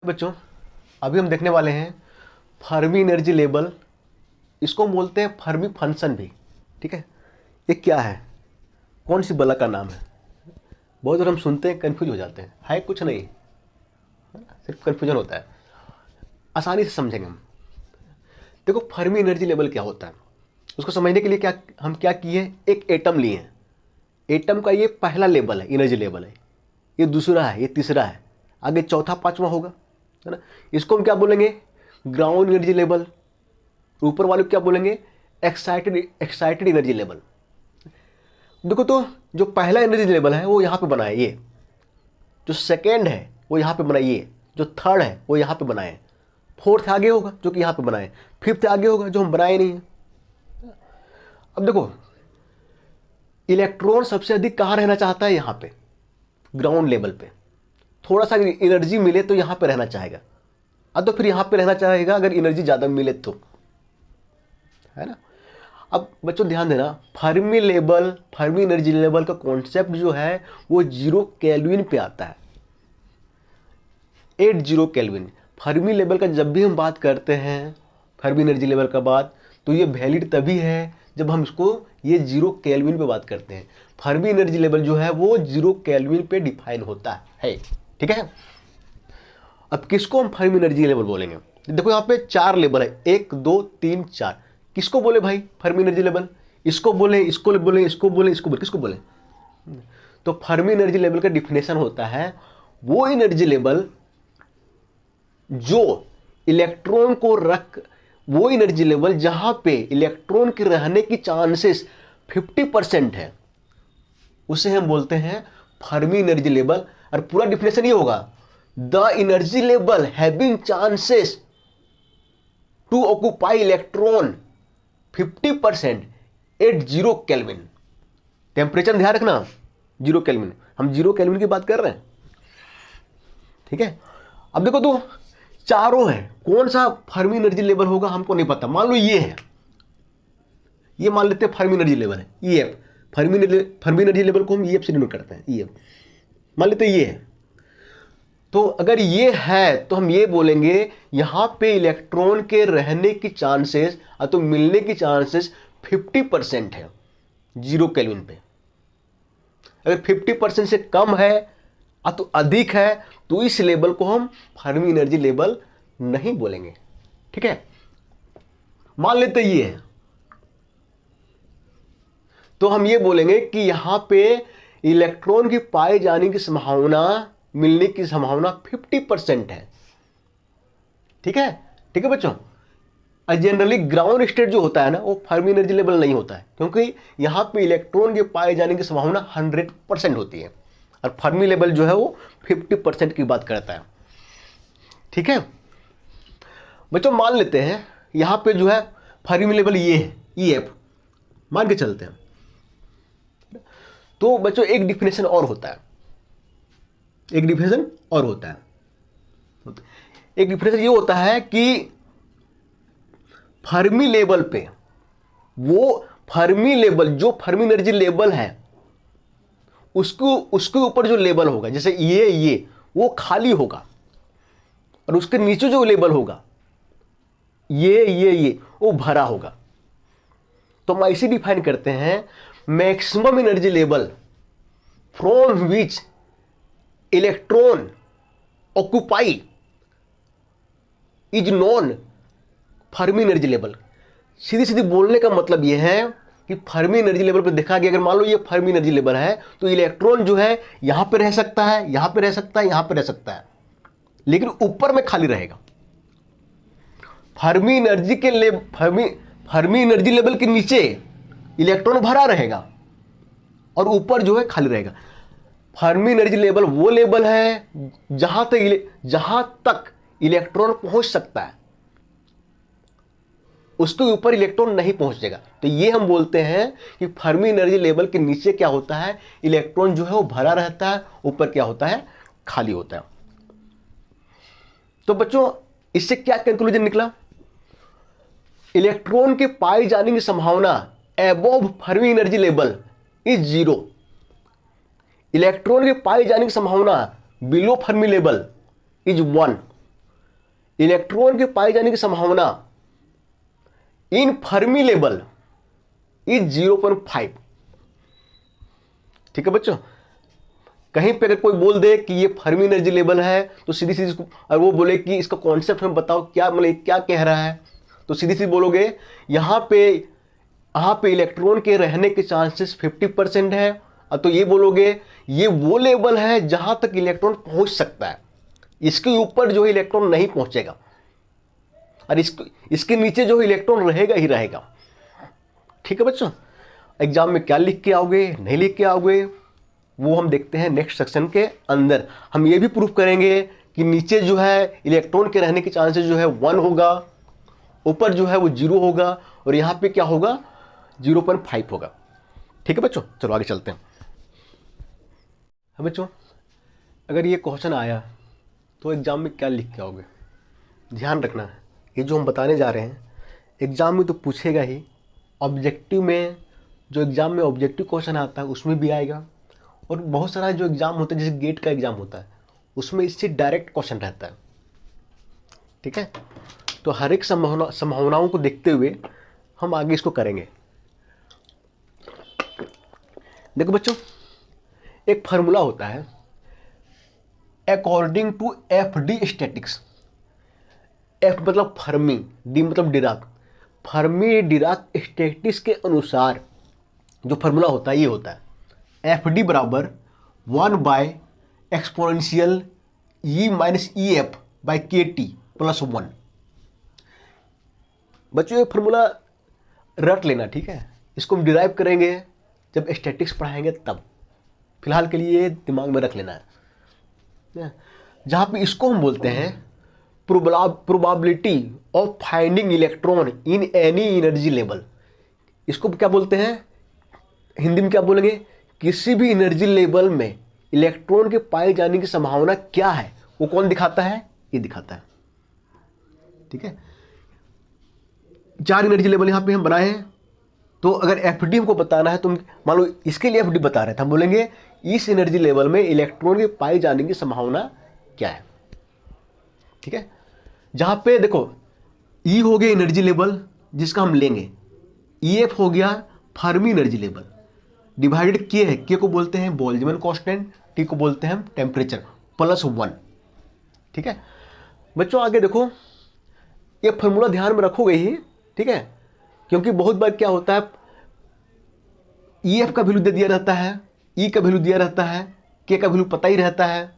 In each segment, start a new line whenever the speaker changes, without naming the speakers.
बच्चों, अभी हम देखने वाले हैं फर्मी एनर्जी लेवल। इसको हम बोलते हैं फर्मी फंक्शन भी। ठीक है, ये क्या है, कौन सी बला का नाम है? बहुत बार हम सुनते हैं, कंफ्यूज हो जाते हैं। है कुछ नहीं, सिर्फ कंफ्यूजन होता है। आसानी से समझेंगे हम। देखो, फर्मी एनर्जी लेवल क्या होता है, उसको समझने के लिए क्या किए, एक एटम लिए हैं। एटम का ये पहला लेवल है, एनर्जी लेवल है। ये दूसरा है, ये तीसरा है, आगे चौथा पांचवा होगा, है ना। इसको हम क्या बोलेंगे, ग्राउंड एनर्जी लेवल। ऊपर वाले को क्या बोलेंगे, एक्साइटेड एनर्जी लेवल। देखो, तो जो पहला एनर्जी लेवल है वो यहाँ पे बना है, ये जो सेकेंड है वो यहाँ पे बना है, ये जो थर्ड है वो यहाँ पे बनाए, फोर्थ आगे होगा जो कि यहाँ पे बनाए, फिफ्थ आगे होगा जो हम बनाए नहीं है। अब देखो, इलेक्ट्रॉन सबसे अधिक कहाँ रहना चाहता है, यहाँ पे ग्राउंड लेवल पे। थोड़ा सा एनर्जी मिले तो यहाँ पे रहना चाहेगा, तो फिर यहाँ पे रहना चाहेगा अगर एनर्जी ज़्यादा मिले तो, है ना। अब बच्चों ध्यान देना, फर्मी एनर्जी लेवल का कॉन्सेप्ट जो है वो 0 केल्विन पे आता है। 80 केल्विन फर्मी लेवल का जब भी हम बात करते हैं, फर्मी एनर्जी लेवल का बात, तो ये वैलिड तभी है जब हम इसको ये 0 केल्विन पे बात करते हैं। फर्मी एनर्जी लेवल जो है वो 0 केल्विन पे डिफाइन होता है। ठीक है, अब किसको हम फर्मी एनर्जी लेवल बोलेंगे? देखो यहाँ पे 4 लेवल है, 1 2 3 4। किसको बोले भाई फर्मी एनर्जी लेवल? इसको बोले, इसको बोले, इसको बोले, इसको बोले, किसको बोले? तो फर्मी एनर्जी लेवल का डिफिनेशन होता है वो एनर्जी लेवल जो इलेक्ट्रॉन को वो एनर्जी लेवल जहां पे इलेक्ट्रॉन के रहने की चांसेस 50% है, उसे हम बोलते हैं फर्मी एनर्जी लेवल। और पूरा डिफिनेशन ये होगा, the energy level having chances to occupy electron 50% at 0 kelvin. Temperature ध्यान रखना, 0 केल्विन, हम 0 केल्विन की बात कर रहे हैं। ठीक है, अब देखो तो चारों है, कौन सा फर्मी एनर्जी लेवल होगा हमको नहीं पता। मान लो ये है, ये मान लेते हैं फर्मी एनर्जी लेवल है, ईएफ। फर्मी एनर्जी लेवल को हम ईएफ से डिनोट करते हैं, ईएफ मान लेते हैं ये है। तो अगर ये है तो हम ये बोलेंगे यहां पे इलेक्ट्रॉन के रहने की चांसेस, तो मिलने की चांसेस 50% है 0 केल्विन पे। अगर 50% से कम है तो अधिक है, तो इस लेवल को हम फर्मी एनर्जी लेवल नहीं बोलेंगे। ठीक है, मान लेते ये है, तो हम ये बोलेंगे कि यहां पे इलेक्ट्रॉन की पाए जाने की संभावना, मिलने की संभावना 50% है। ठीक है, ठीक है बच्चों। जनरली ग्राउंड स्टेट जो होता है ना, वो फर्मी एनर्जी लेवल नहीं होता है, क्योंकि यहां पे इलेक्ट्रॉन के पाए जाने की संभावना 100% होती है, और फर्मी लेवल जो है वो 50% की बात करता है। ठीक है बच्चों, मान लेते हैं यहां पे जो है फर्मी लेवल ये है, ईएफ मान के चलते हैं। तो बच्चों एक डिफिनेशन और होता है, एक डिफिनेशन ये होता है कि फर्मी लेवल पे, वो फर्मी लेवल जो फर्मी एनर्जी लेवल है उसके ऊपर जो लेवल होगा, जैसे ये वो खाली होगा, और उसके नीचे जो लेवल होगा ये वो भरा होगा। तो हम ऐसे डिफाइन करते हैं, maximum energy level from which electron occupy is non Fermi energy level. सीधी सीधी बोलने का मतलब यह है कि फर्मी एनर्जी लेवल पर देखा गया, अगर मान लो ये फर्मी एनर्जी लेवल है, तो इलेक्ट्रॉन जो है यहां पे रह सकता है, यहां पे रह सकता है, यहां पे रह सकता है, लेकिन ऊपर में खाली रहेगा। फर्मी एनर्जी लेवल के नीचे इलेक्ट्रॉन भरा रहेगा और ऊपर जो है खाली रहेगा। फर्मी एनर्जी लेवल वो लेवल है जहां तक इलेक्ट्रॉन पहुंच सकता है, उसके ऊपर इलेक्ट्रॉन नहीं पहुंचेगा। तो ये हम बोलते हैं कि फर्मी एनर्जी लेवल के नीचे क्या होता है, इलेक्ट्रॉन जो है वो भरा रहता है, ऊपर क्या होता है, खाली होता है। तो बच्चों इससे क्या कंक्लूजन निकला, इलेक्ट्रॉन के पाए जाने की संभावना above Fermi energy level is 0। Electron के पाए जाने की संभावना below Fermi level is 1। Electron के पाए जाने की संभावना इन फर्मी लेवल इज 0.5। ठीक है बच्चों, कहीं पे अगर कोई बोल दे कि ये फर्मी एनर्जी लेवल है तो सीधी सीधी और वो बोले कि इसका कॉन्सेप्ट हमें बताओ, क्या मतलब क्या कह रहा है, तो सीधी सीधी बोलोगे यहाँ पे इलेक्ट्रॉन के रहने के चांसेस 50% है। तो ये बोलोगे ये वो लेवल है जहां तक इलेक्ट्रॉन पहुंच सकता है, इसके ऊपर जो इलेक्ट्रॉन नहीं पहुंचेगा, और इसके नीचे जो इलेक्ट्रॉन रहेगा ही रहेगा। ठीक है बच्चों, एग्जाम में क्या लिख के आओगे नहीं लिख के आओगे वो हम देखते हैं नेक्स्ट सेक्शन के अंदर। हम ये भी प्रूफ करेंगे कि नीचे जो है इलेक्ट्रॉन के रहने के चांसेस जो है 1 होगा, ऊपर जो है वो 0 होगा, और यहाँ पे क्या होगा 0.5 होगा। ठीक है बच्चों, चलो आगे चलते हैं। बच्चों अगर ये क्वेश्चन आया तो एग्जाम में क्या लिख के आओगे, ध्यान रखना है ये जो हम बताने जा रहे हैं एग्जाम में तो पूछेगा ही, ऑब्जेक्टिव में जो एग्जाम में ऑब्जेक्टिव क्वेश्चन आता है उसमें भी आएगा, और बहुत सारा जो एग्जाम होता है जैसे गेट का एग्जाम होता है उसमें इससे डायरेक्ट क्वेश्चन रहता है। ठीक है, तो हर एक संभावनाओं को देखते हुए हम आगे इसको करेंगे। देखो बच्चों, एक फार्मूला होता है according to F D statics. F मतलब फर्मी, डी मतलब डिराक। फर्मी डिराक स्टैटिक्स के अनुसार जो फार्मूला होता है ये होता है एफ डी बराबर 1/एक्सपोनेंशियल E minus E F by के टी प्लस 1। बच्चों ये फार्मूला रट लेना, ठीक है, इसको हम डिराइव करेंगे जब स्टैटिक्स पढ़ाएंगे तब, फिलहाल के लिए दिमाग में रख लेना है। जहाँ पे इसको हम बोलते हैं probability of finding electron in any energy level. इसको क्या बोलते हैं हिंदी में, क्या बोलेंगे, किसी भी एनर्जी लेवल में इलेक्ट्रॉन के पाए जाने की संभावना क्या है वो कौन दिखाता है, ये दिखाता है। ठीक है, 4 एनर्जी लेवल यहाँ पे हम बनाए हैं, तो अगर एफ डी हमको बताना है तो मान लो इसके लिए एफ डी बता रहे थे, हम बोलेंगे इस एनर्जी लेवल में इलेक्ट्रॉन के पाए जाने की संभावना क्या है। ठीक है, जहां पे देखो ई हो गया एनर्जी लेवल जिसका हम लेंगे, ई एफ हो गया फर्मी एनर्जी लेवल, डिवाइडेड के है, के को बोलते हैं बोल्ट्जमैन कांस्टेंट, टी को बोलते हैं हम टेम्परेचर, प्लस 1। ठीक है बच्चों, आगे देखो ये फार्मूला ध्यान में रखोगे ही, ठीक है, क्योंकि बहुत बार क्या होता है ई एफ का वैल्यू दे दिया रहता है, ई का वैल्यू दिया रहता है, के का वैल्यू पता ही रहता है,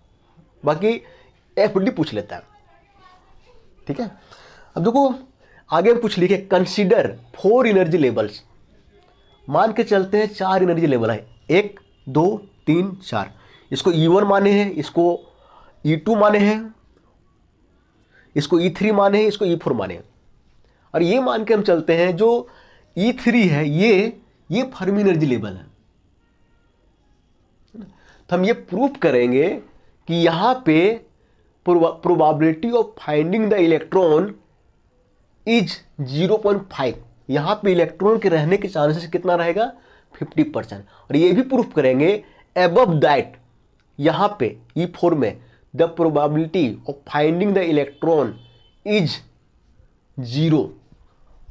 बाकी एफ डी पूछ लेता है। ठीक है, अब देखो आगे हम पूछ लिखे कंसीडर 4 एनर्जी लेवल्स। मान के चलते हैं 4 एनर्जी लेवल है, 1 2 3 4। इसको E1 माने हैं, इसको E2 माने हैं, इसको E3 माने हैं, इसको E4 माने हैं, और ये मान के हम चलते हैं जो E3 है ये फर्मी एनर्जी लेवल है। तो हम ये प्रूफ करेंगे कि यहाँ पे probability of finding the electron is 0.5। यहाँ पे इलेक्ट्रॉन के रहने के चांसेस कितना रहेगा 50%। और ये भी प्रूफ करेंगे अबव दैट यहाँ पे E4 में the probability of finding the electron is 0,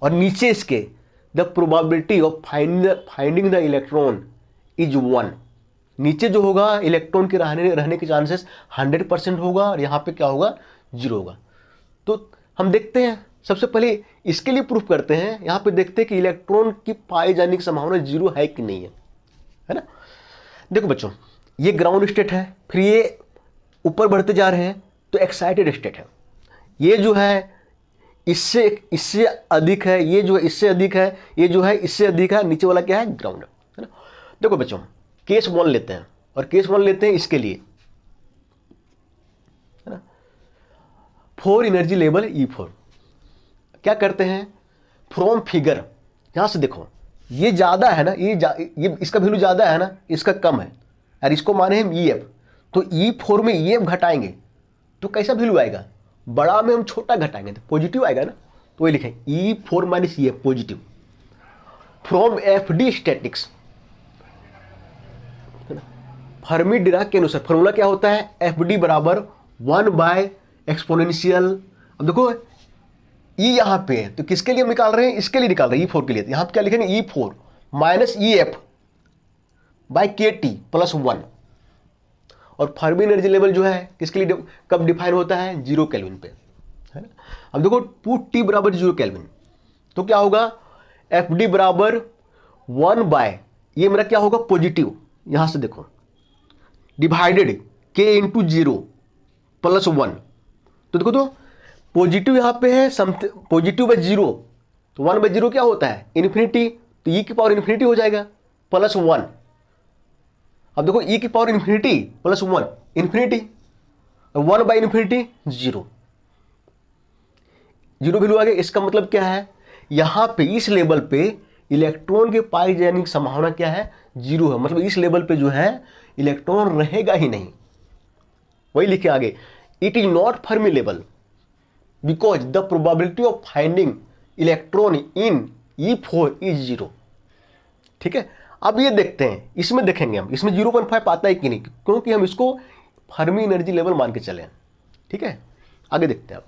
और नीचे इसके the probability of finding the electron is 1। नीचे जो होगा इलेक्ट्रॉन के रहने के चांसेस 100% होगा, और यहाँ पे क्या होगा 0 होगा। तो हम देखते हैं सबसे पहले इसके लिए प्रूफ करते हैं, यहाँ पे देखते हैं कि इलेक्ट्रॉन की पाए जाने की संभावना 0 है कि नहीं है ना। देखो बच्चों ये ग्राउंड स्टेट है, फिर ये ऊपर बढ़ते जा रहे हैं तो एक्साइटेड स्टेट है, ये जो है इससे अधिक है, ये जो है इससे अधिक है, ये जो है इससे अधिक है, नीचे वाला क्या है ग्राउंड है ना। देखो बच्चों केस 1 लेते हैं, और केस 1 लेते हैं इसके लिए है ना, 4 एनर्जी लेवल E4। क्या करते हैं फ्रॉम फिगर, यहां से देखो ये ज्यादा है ना, ये इसका वैल्यू ज्यादा है ना, इसका कम है, और इसको माने हम EF, तो E4 में EF घटाएंगे तो कैसा वैल्यू आएगा, बड़ा में हम छोटा घटाएंगे तो पॉजिटिव आएगा ना, तो ये लिखें E4 minus EF positive from FD statics. Fermi Dirac के अनुसार फॉर्मूला क्या होता है, FD बराबर 1/एक्सपोनेंशियल अब देखो ई यहाँ पे है, तो किसके लिए हम निकाल रहे हैं, इसके लिए निकाल रहे हैं, E4 के लिए। यहाँ पे क्या लिखेंगे, E4 minus EF by KT plus 1। और फर्मी एनर्जी लेवल जो है किसके लिए कब डिफाइन होता है, 0 केल्विन पे, है ना। अब देखो पुट T बराबर 0 केल्विन, तो क्या होगा, FD बराबर 1 बाय, ये मेरा क्या होगा, पॉजिटिव, यहां से देखो डिवाइडेड K इंटू 0 प्लस 1। तो देखो तो पॉजिटिव यहां पे है, पॉजिटिव बाय 0, तो 1 बाय 0 क्या होता है, इन्फिनिटी, तो E की पावर इन्फिनिटी हो जाएगा प्लस 1। अब देखो E की power infinity plus 1 infinity, 1 by infinity 0, 0 value आ गया। इसका मतलब क्या है, यहां पे इस लेवल पे इलेक्ट्रॉन के पाए जाने की संभावना क्या है, 0 है। मतलब इस लेवल पे जो है इलेक्ट्रॉन रहेगा ही नहीं। वही लिखे आगे, it is not Fermi level because the probability of finding electron in E4 is 0। ठीक है, अब ये देखते हैं, इसमें देखेंगे हम इसमें 0.5 आता है कि नहीं, क्योंकि हम इसको फर्मी एनर्जी लेवल मान के चले। ठीक है, आगे देखते हैं। अब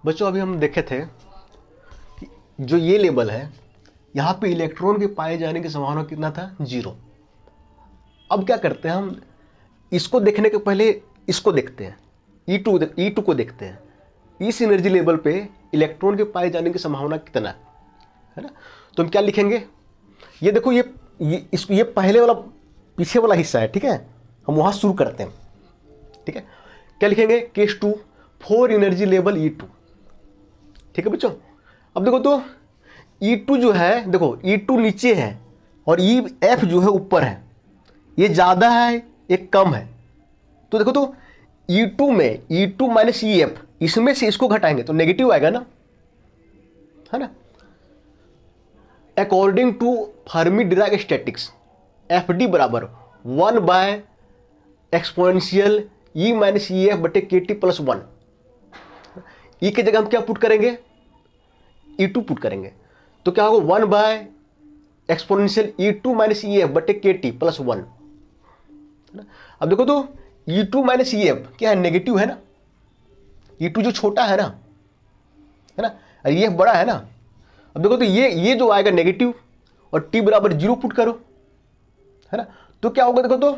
बच्चों अभी हम देखे थे कि जो ये लेवल है यहाँ पे इलेक्ट्रॉन के पाए जाने की संभावना कितना था, 0। अब क्या करते हैं हम, इसको देखने के पहले इसको देखते हैं, E2 को देखते हैं, इस एनर्जी लेवल पे इलेक्ट्रॉन के पाए जाने की संभावना कितना है ना। तो हम क्या लिखेंगे, ये देखो ये पहले वाला पीछे वाला हिस्सा है। ठीक है, हम वहाँ शुरू करते हैं। ठीक है, क्या लिखेंगे, केस 2 4 एनर्जी लेवल E2। ठीक है बच्चों, अब देखो तो E2 जो है, देखो E2 नीचे है और EF जो है ऊपर है, ये ज़्यादा है एक कम है। तो देखो तो E2 में E2 माइनस EF, इसमें से इसको घटाएंगे तो नेगेटिव आएगा ना, है ना। According to Fermi Dirac statics FD बराबर 1 by exponential E minus EF बटे KT प्लस 1। E की जगह हम क्या पुट करेंगे, E2 पुट करेंगे, तो क्या होगा 1 by exponential E2 minus EF बटे KT प्लस 1। अब देखो तो E2 माइनस EF क्या है, नेगेटिव है ना, E2 जो छोटा है ना, और EF बड़ा है ना। अब देखो तो ये जो आएगा नेगेटिव और T बराबर 0 पुट करो, है ना, तो क्या होगा, देखो तो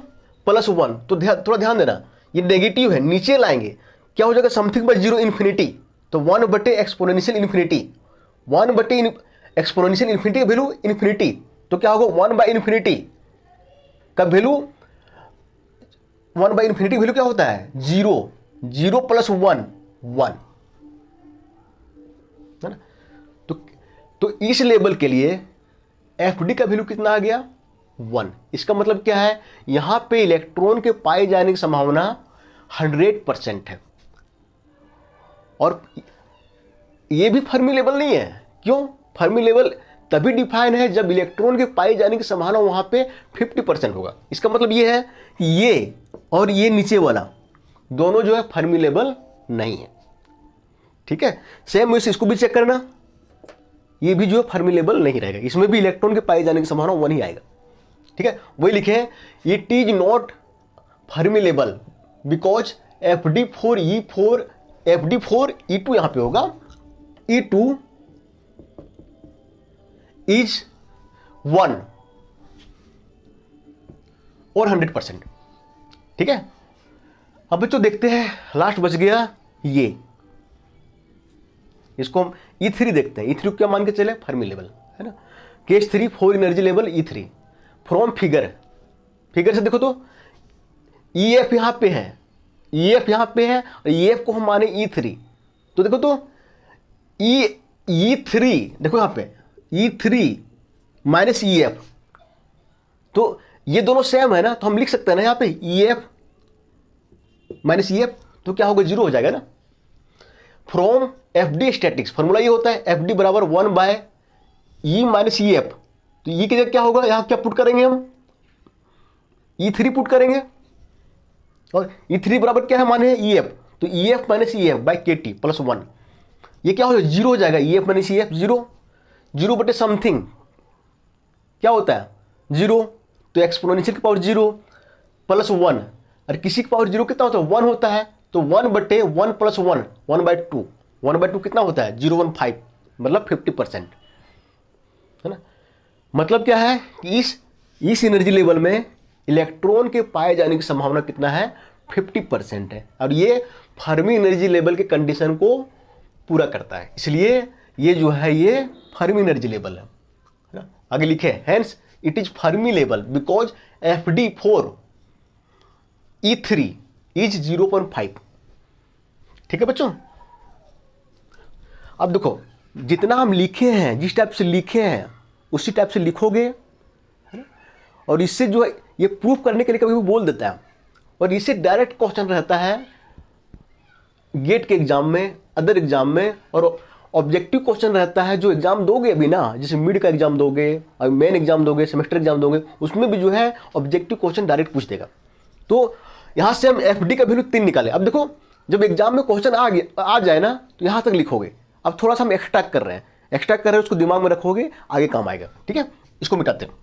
प्लस 1। तो थोड़ा ध्यान देना, ये नेगेटिव है, नीचे लाएंगे क्या हो जाएगा, समथिंग बाय 0 इन्फिनिटी, तो 1 बटे एक्सपोनेंशियल इन्फिनिटी, 1 बटे एक्सपोनेंशियल इन्फिनिटी का वैल्यू इन्फिनिटी, तो क्या होगा 1 बाई इन्फिनिटी का वैल्यू, 1 बाई इन्फिनिटी वैल्यू क्या होता है, 0, 0 प्लस 1 1, है ना। तो इस लेवल के लिए FD का वैल्यू कितना आ गया, 1। इसका मतलब क्या है, यहां पे इलेक्ट्रॉन के पाए जाने की संभावना 100% है। और ये भी फर्मी लेवल नहीं है, क्यों, फर्मी लेवल तभी डिफाइन है जब इलेक्ट्रॉन के पाए जाने की संभावना वहां पे 50% होगा। इसका मतलब ये है कि ये और ये नीचे वाला दोनों जो है फर्मी लेवल नहीं है। ठीक है, सेम वैसे इसको भी चेक करना, ये भी जो है फर्मी लेवल नहीं रहेगा, इसमें भी इलेक्ट्रॉन के पाए जाने की संभावना 1 ही आएगा। ठीक है, वही लिखे हैं, it is not Fermi level because FD4 E2 यहां पे होगा, E2 इज 1 और 100%। ठीक है, अब बच्चों देखते हैं, लास्ट बच गया ये, इसको हम E3 देखते हैं। E3 क्या मान के चले, फर्मी लेवल, है ना। Case 3 4 energy level E3 from figure से देखो तो EF यहां पे है, EF यहां पे है और EF को हम माने E3, तो देखो तो E3 देखो यहां पे E3 माइनस EF, तो ये दोनों सेम है ना, तो हम लिख सकते हैं ना यहां पे EF माइनस EF, तो क्या होगा, 0 हो जाएगा ना। फ्रॉम FD स्टैटिक्स फॉर्मूला ये होता है, FD बराबर 1 बाय E माइनस EF, तो E की जगह क्या होगा, यहां क्या पुट करेंगे हम, E3 पुट करेंगे, और E3 बराबर क्या है, माने EF, तो EF minus EF by KT plus 1, ये क्या हो जाएगा, 0 हो जाएगा, EF माइनस EF 0, 0 बटे समथिंग क्या होता है, 0, तो एक्सपोनेंशियल की पावर 0 प्लस 1, और किसी की पावर 0 कितना होता है, 1 होता है, तो 1/1 + 1 1/2, 1/2 कितना होता है 0.15, मतलब 50%, है ना। मतलब क्या है कि इस एनर्जी लेवल में इलेक्ट्रॉन के पाए जाने की संभावना कितना है 50% है, और ये फर्मी एनर्जी लेवल के कंडीशन को पूरा करता है, इसलिए ये जो है ये फर्मी एनर्जी लेवल है ना। आगे लिखे hence it is Fermi level because FD4 E3 is 0.5। ठीक है बच्चों। अब देखो जितना हम लिखे हैं, जिस टाइप से लिखे हैं उसी टाइप से लिखोगे, है ना। और इससे जो है ये प्रूफ करने के लिए कभी भी बोल देता है, और इससे डायरेक्ट क्वेश्चन रहता है गेट के एग्जाम में, अदर एग्जाम में, और ऑब्जेक्टिव क्वेश्चन रहता है जो एग्जाम दोगे अभी ना, जैसे मिड का एग्जाम दोगे और मेन एग्जाम दोगे, सेमेस्टर एग्जाम दोगे, उसमें भी जो है ऑब्जेक्टिव क्वेश्चन डायरेक्ट पूछ देगा। तो यहां से हम FD का वैल्यू 3 निकाले। अब देखो जब एग्जाम में क्वेश्चन आ जाए ना तो यहां तक लिखोगे। अब थोड़ा सा हम एक्सट्रैक्ट कर रहे हैं, उसको दिमाग में रखोगे, आगे काम आएगा। ठीक है, इसको मिटाते हैं।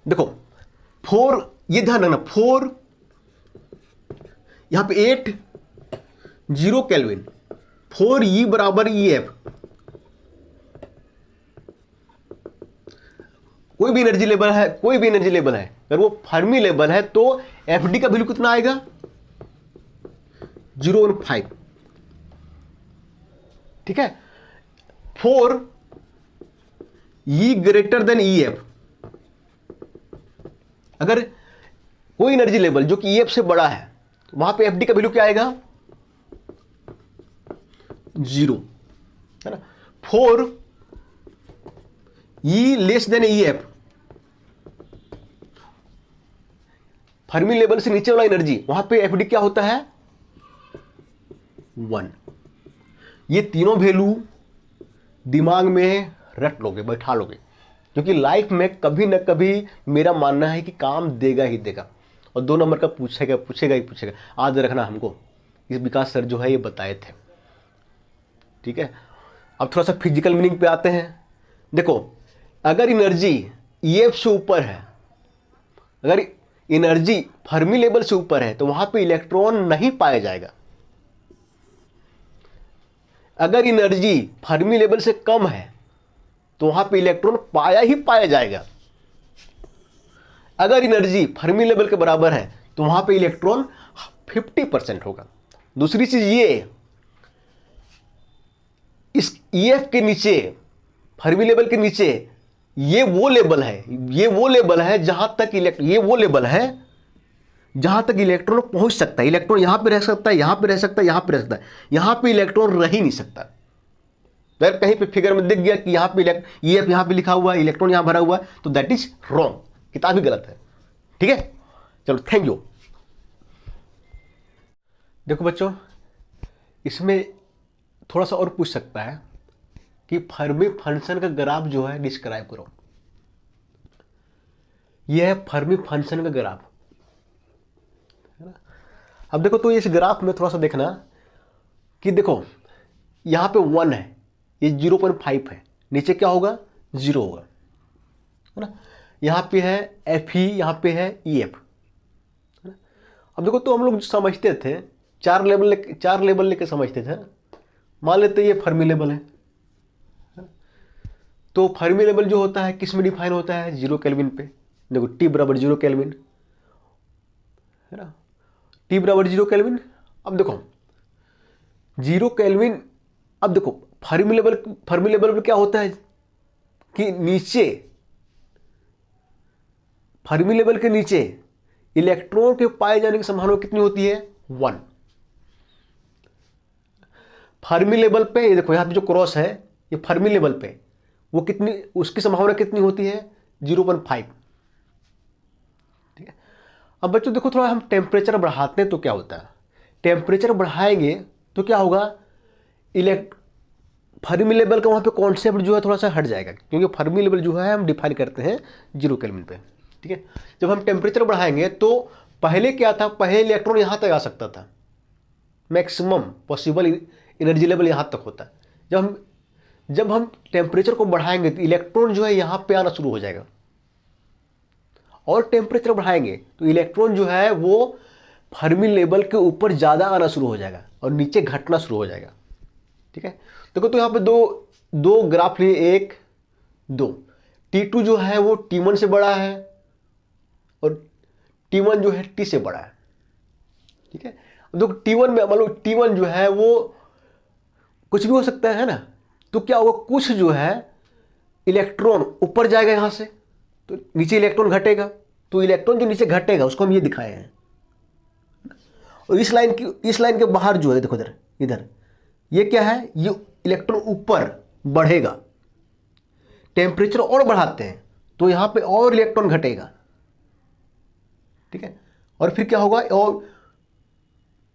देखो 4, ये ध्यान रखना 4, यहां पे 8 0 केल्विन, 4E = EF। कोई भी एनर्जी लेवल है, अगर वो फर्मी लेवल है तो FD का वैल्यू कितना आएगा 0.5। ठीक है, 4 E > EF। अगर कोई एनर्जी लेवल जो कि EF से बड़ा है तो वहां पे FD का वैल्यू क्या आएगा 0, है ना। 4 E < EF, फर्मी लेवल से नीचे वाला एनर्जी, वहां पे FD क्या होता है 1। ये तीनों वैल्यू दिमाग में रट लोगे, बैठा लोगे, क्योंकि लाइफ में कभी ना कभी मेरा मानना है कि काम देगा ही देगा, और 2 नंबर का पूछेगा ही पूछेगा। याद रखना हमको, इस विकास सर जो है ये बताए थे। ठीक है, अब थोड़ा सा फिजिकल मीनिंग पे आते हैं। देखो अगर एनर्जी EF से ऊपर है, अगर एनर्जी फर्मी लेवल से ऊपर है तो वहां पे इलेक्ट्रॉन नहीं पाया जाएगा। अगर एनर्जी फर्मी लेवल से कम है तो वहां पे इलेक्ट्रॉन पाया जाएगा। अगर एनर्जी फर्मी लेवल के बराबर है तो वहां पे इलेक्ट्रॉन 50% होगा। दूसरी चीज ये, इस EF के नीचे, फर्मी लेवल के नीचे ये वो लेवल है जहां तक इलेक्ट्रॉन पहुंच सकता है। इलेक्ट्रॉन यहां पे रह सकता है, यहां पे रह सकता है, यहां पे रह सकता है, यहां पे इलेक्ट्रॉन रह ही नहीं सकता। अगर कहीं पे फिगर में दिख गया कि यहां पे EF यहां पे लिखा हुआ है, इलेक्ट्रॉन यहां भरा हुआ है, तो दैट इज रॉन्ग, किताब ही गलत है। ठीक है, चलो थैंक यू। देखो बच्चों, इसमें थोड़ा सा और पूछ सकता है कि फर्मी फंक्शन का ग्राफ जो है डिस्क्राइब करो। यह है फर्मी फंक्शन का ग्राफ, है ना। अब देखो तो इस ग्राफ में थोड़ा सा देखना कि देखो यहां पे 1 है, ये 0.5 है, नीचे क्या होगा 0 होगा, है ना। यहां पे है FE, यहां पे है EF, है ना। अब देखो तो हम लोग समझते थे 4 लेवल लेके समझते थे। मान लेते ये फर्मी लेवल है, तो फर्मी लेवल जो होता है किस में डिफाइन होता है 0 केल्विन पे। देखो T = 0 केल्विन, है ना, T = 0 केल्विन। अब देखो 0 केल्विन, अब देखो फर्मी लेवल पे क्या होता है कि नीचे, फर्मी लेवल के नीचे इलेक्ट्रॉन के पाए जाने की संभावना कितनी होती है 1। फर्मी लेवल पे ये देखो यहां पे जो क्रॉस है ये फर्मी लेवल पे, वो कितनी, उसकी संभावना कितनी होती है 0.5। ठीक है, अब बच्चों देखो थोड़ा हम टेम्परेचर बढ़ाते हैं तो क्या होता है, टेम्परेचर बढ़ाएंगे तो क्या होगा, फर्मी लेवल का वहाँ पे कॉन्सेप्ट जो है थोड़ा सा हट जाएगा, क्योंकि फर्मी लेवल जो है हम डिफाइन करते हैं 0 केल्विन पे। ठीक है, जब हम टेम्परेचर बढ़ाएंगे तो पहले क्या था, पहले इलेक्ट्रॉन यहाँ तक आ सकता था, मैक्सिमम पॉसिबल एनर्जी लेवल यहाँ तक होता है। जब हम टेम्परेचर को बढ़ाएंगे तो इलेक्ट्रॉन जो है यहाँ पे आना शुरू हो जाएगा, और टेम्परेचर बढ़ाएंगे तो इलेक्ट्रॉन जो है वो फर्मी लेवल के ऊपर ज़्यादा आना शुरू हो जाएगा और नीचे घटना शुरू हो जाएगा। ठीक है, देखो तो यहाँ पे दो ग्राफ लिए, 1 2। T2 जो है वो T1 से बड़ा है और T1 जो है T से बड़ा है। ठीक है, देखो T1 में मान लो T1 जो है वो कुछ भी हो सकता है ना, तो क्या होगा, कुछ जो है इलेक्ट्रॉन ऊपर जाएगा यहाँ से तो नीचे इलेक्ट्रॉन घटेगा, तो इलेक्ट्रॉन जो नीचे घटेगा उसको हम ये दिखाए हैं। और इस लाइन के बाहर जो है देखो इधर ये क्या है, ये इलेक्ट्रॉन ऊपर बढ़ेगा। टेम्परेचर और बढ़ाते हैं तो यहां पे और इलेक्ट्रॉन घटेगा। ठीक है, और फिर क्या होगा, और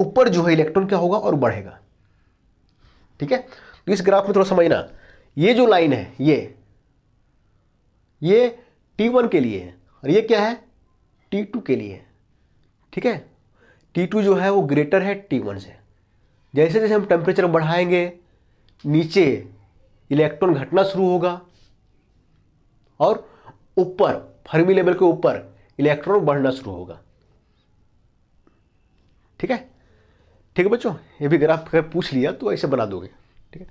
ऊपर जो है इलेक्ट्रॉन क्या होगा और बढ़ेगा। ठीक है, तो इस ग्राफ में थोड़ा समझना, ये जो लाइन है ये T1 के लिए है और ये क्या है, T2 के लिए है। ठीक है, T2 जो है वो ग्रेटर है T1 से। जैसे जैसे हम टेम्परेचर बढ़ाएंगे नीचे इलेक्ट्रॉन घटना शुरू होगा और ऊपर फर्मी लेवल के ऊपर इलेक्ट्रॉन बढ़ना शुरू होगा। ठीक है बच्चों, ये भी ग्राफ अगर पूछ लिया तो ऐसे बना दोगे। ठीक है।